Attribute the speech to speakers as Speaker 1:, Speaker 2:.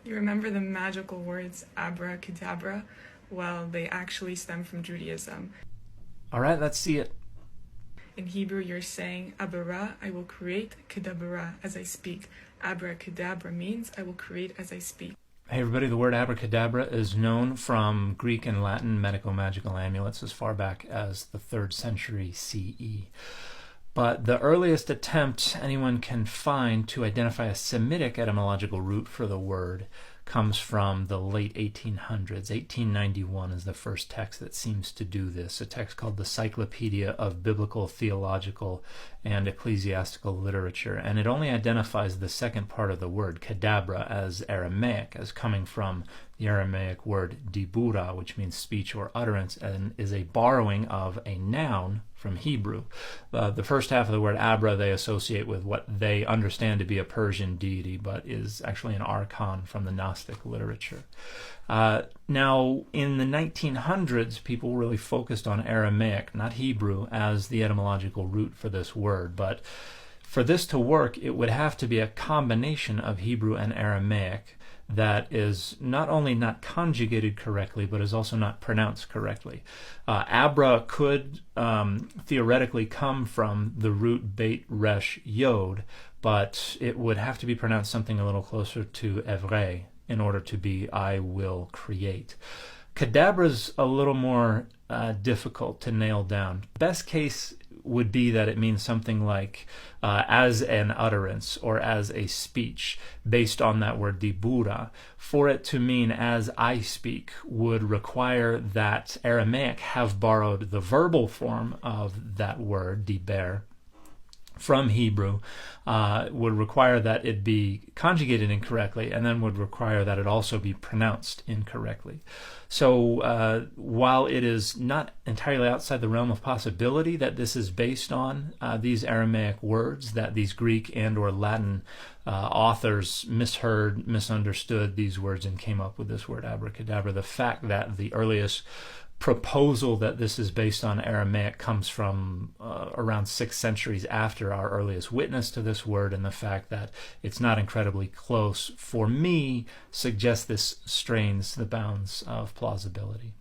Speaker 1: You remember the magical words abracadabra? Well, they actually stem from Judaism.
Speaker 2: All right, let's see it.
Speaker 1: In Hebrew, you're saying, Abara, I will create, kadabara, as I speak. Abracadabra means, I will create as I speak.
Speaker 2: Hey everybody, the word abracadabra is known from Greek and Latin medico-magical amulets as far back as the 3rd century CE. But the earliest attempt anyone can find to identify a Semitic etymological root for the word comes from the late 1800s. 1891 is the first text that seems to do this, a text called the Cyclopedia of Biblical, Theological, and Ecclesiastical Literature, and it only identifies the second part of the word, kadabra, as Aramaic, as coming from the Aramaic word dibura, which means speech or utterance, and is a borrowing of a noun from Hebrew. The first half of the word abra they associate with what they understand to be a Persian deity, but is actually an archon from the Gnostic literature. Now, in the 1900s, people really focused on Aramaic, not Hebrew, as the etymological root for this word, but for this to work, it would have to be a combination of Hebrew and Aramaic that is not only not conjugated correctly, but is also not pronounced correctly. Abra could theoretically come from the root beit resh yod, but it would have to be pronounced something a little closer to evrei in order to be I will create. Kadabra's a little more difficult to nail down. Best case would be that it means something like as an utterance or as a speech based on that word dibura. For it to mean as I speak would require that Aramaic have borrowed the verbal form of that word, diber, from Hebrew, would require that it be conjugated incorrectly, and then would require that it also be pronounced incorrectly. So while it is not entirely outside the realm of possibility that this is based on these Aramaic words, that these Greek and or Latin authors misheard, misunderstood these words and came up with this word abracadabra, the fact that the earliest proposal that this is based on Aramaic comes from around 6 centuries after our earliest witness to this word, and the fact that it's not incredibly close, for me, suggests this strains the bounds of plausibility.